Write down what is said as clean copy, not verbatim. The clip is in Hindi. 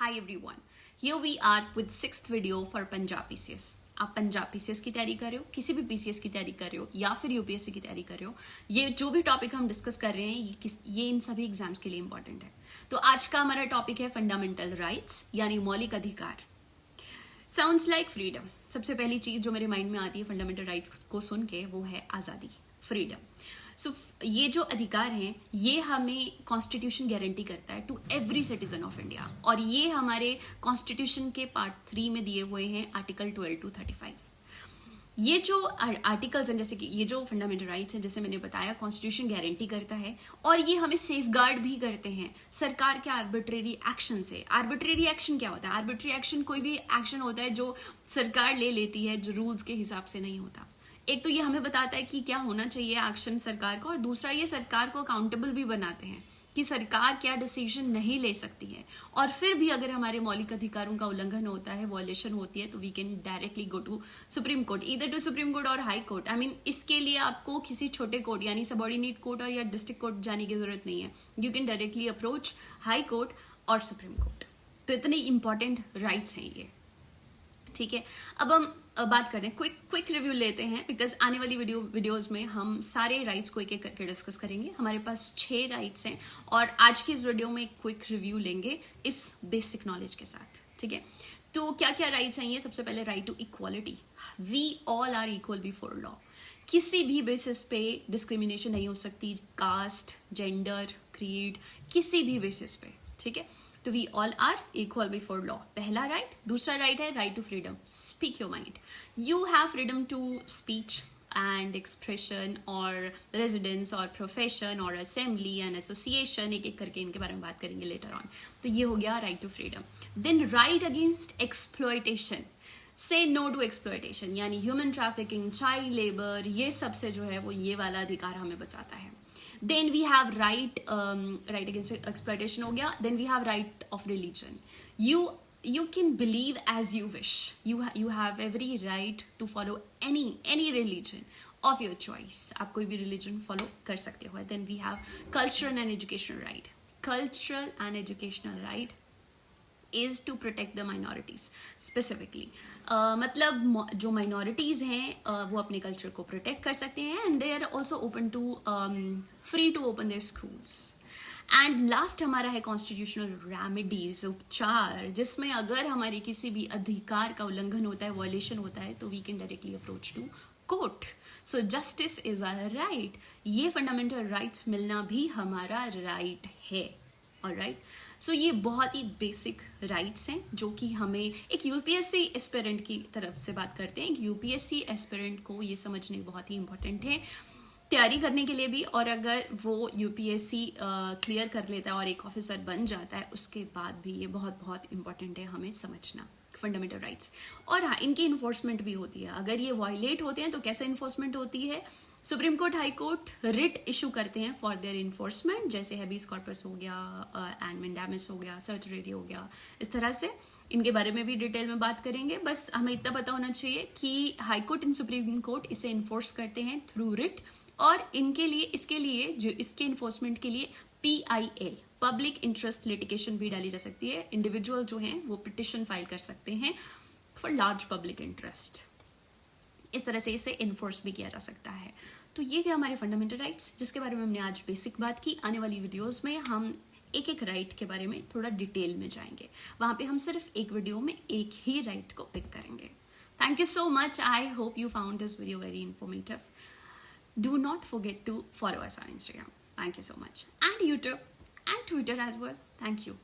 Hi everyone, here we are with 6th video for Punjab PCS। आप पंजाब PCS की तैयारी कर रहे हो, किसी भी PCS की तैयारी कर रहे हो या फिर यूपीएससी की तैयारी कर रहे हो, ये जो भी टॉपिक हम डिस्कस कर रहे हैं ये इन सभी एग्जाम्स के लिए इंपॉर्टेंट है। तो आज का हमारा टॉपिक है फंडामेंटल राइट्स यानी मौलिक अधिकार। Sounds like freedom. सबसे पहली चीज जो मेरे माइंड में आती है फंडामेंटल राइट्स को सुन के वो है आजादी, फ्रीडम। सो ये जो अधिकार हैं ये हमें कॉन्स्टिट्यूशन गारंटी करता है to every citizen of India, और ये हमारे कॉन्स्टिट्यूशन के पार्ट 3 में दिए हुए हैं आर्टिकल 12 to 35। ये जो आर्टिकल्स हैं, जैसे कि ये जो फंडामेंटल राइट्स हैं, जैसे मैंने बताया, कॉन्स्टिट्यूशन गारंटी करता है और ये हमें सेफगार्ड भी करते हैं सरकार के आर्बिट्रेरी एक्शन से। आर्बिट्रेरी एक्शन क्या होता है? आर्बिट्रेरी एक्शन कोई भी एक्शन होता है जो सरकार ले लेती है जो रूल्स के हिसाब से नहीं होता। एक तो ये हमें बताता है कि क्या होना चाहिए एक्शन सरकार का, और दूसरा ये सरकार को अकाउंटेबल भी बनाते हैं कि सरकार क्या डिसीजन नहीं ले सकती है। और फिर भी अगर हमारे मौलिक अधिकारों का उल्लंघन होता है, वॉयलेशन होती है, तो we can directly go to supreme court, either to supreme court और हाई कोर्ट। आई मीन इसके लिए आपको किसी छोटे कोर्ट यानी सबॉर्डिनेट कोर्ट और या डिस्ट्रिक्ट कोर्ट जाने की जरूरत नहीं है। You can directly approach high court और सुप्रीम कोर्ट। तो इतने इंपॉर्टेंट राइट्स हैं ये, ठीक है। अब हम बात करते हैं, क्विक रिव्यू लेते हैं, बिकॉज आने वाली वीडियोस में हम सारे राइट्स को एक एक करके डिस्कस करेंगे। हमारे पास 6 राइट्स हैं और आज की इस वीडियो में क्विक रिव्यू लेंगे इस बेसिक नॉलेज के साथ, ठीक है। तो क्या क्या राइट्स हैं ये? सबसे पहले right to equality. We all are equal before law. किसी भी बेसिस पे डिस्क्रिमिनेशन नहीं हो सकती, कास्ट, जेंडर, क्रीड, किसी भी बेसिस पे, ठीक है। तो we all are equal before law, पहला राइट। दूसरा राइट है right to freedom, speak your mind. You have freedom to speech and expression और रेजिडेंस और प्रोफेशन और असेंबली एंड एसोसिएशन, एक एक करके इनके बारे में बात करेंगे लेटर ऑन। तो ये हो गया right to freedom. Then right against exploitation, say no to exploitation यानी ह्यूमन ट्रैफिकिंग, चाइल्ड लेबर, ये सबसे जो है वो ये वाला अधिकार हमें बचाता है। Then we have right against exploitation हो गया। Then we have right of religion. You can believe as you wish. You have every right to follow any religion of your choice. आप कोई भी religion follow कर सकते हो। Then we have cultural and educational right. Cultural and educational right is to protect the minorities specifically. मतलब जो minorities हैं वो अपने culture को protect कर सकते हैं and they are also open to free to open their schools. And last हमारा है कॉन्स्टिट्यूशनल रेमेडीज, उपचार, जिसमें अगर हमारे किसी भी अधिकार का उल्लंघन होता है, वॉयलेशन होता है, तो we can directly approach to court. So justice is a right. ये फंडामेंटल राइट्स मिलना भी हमारा राइट है। ऑलराइट, सो ये बहुत ही बेसिक राइट्स हैं जो कि हमें एक यूपीएससी एस्पिरेंट की तरफ से बात करते हैं। यूपीएससी एस्पिरेंट को ये समझने बहुत ही इंपॉर्टेंट है तैयारी करने के लिए भी, और अगर वो यूपीएससी क्लियर कर लेता है और एक ऑफिसर बन जाता है उसके बाद भी ये बहुत बहुत इंपॉर्टेंट है हमें समझना फंडामेंटल राइट्स। और हाँ, इनकी इन्फोर्समेंट भी होती है। अगर ये वायलेट होते हैं तो कैसे इन्फोर्समेंट होती है? Supreme court, high court writ issue करते हैं फॉर देयर इन्फोर्समेंट, जैसे हैबीस कॉर्पस हो गया, एंड मैंडामस हो गया, सर्चरेरी हो गया, इस तरह से। इनके बारे में भी डिटेल में बात करेंगे। बस हमें इतना पता होना चाहिए कि high court and supreme court इसे इन्फोर्स करते हैं थ्रू रिट, और इनके लिए इसके लिए जो इसके इन्फोर्समेंट के लिए PIL पब्लिक इंटरेस्ट लिटिगेशन भी डाली जा सकती है। इंडिविजुअल जो हैं वो पिटिशन फाइल कर सकते हैं फॉर लार्ज पब्लिक इंटरेस्ट। इस तरह से इसे इन्फोर्स भी किया जा सकता है। तो ये थे हमारे फंडामेंटल राइट्स जिसके बारे में हमने आज बेसिक बात की। आने वाली वीडियोस में हम एक एक राइट के बारे में थोड़ा डिटेल में जाएंगे। वहां पे हम सिर्फ एक वीडियो में एक ही राइट को पिक करेंगे। Thank you so much. I hope you found this video very informative. Do not forget to follow us on Instagram. Thank you so much. And YouTube and Twitter as well. Thank you.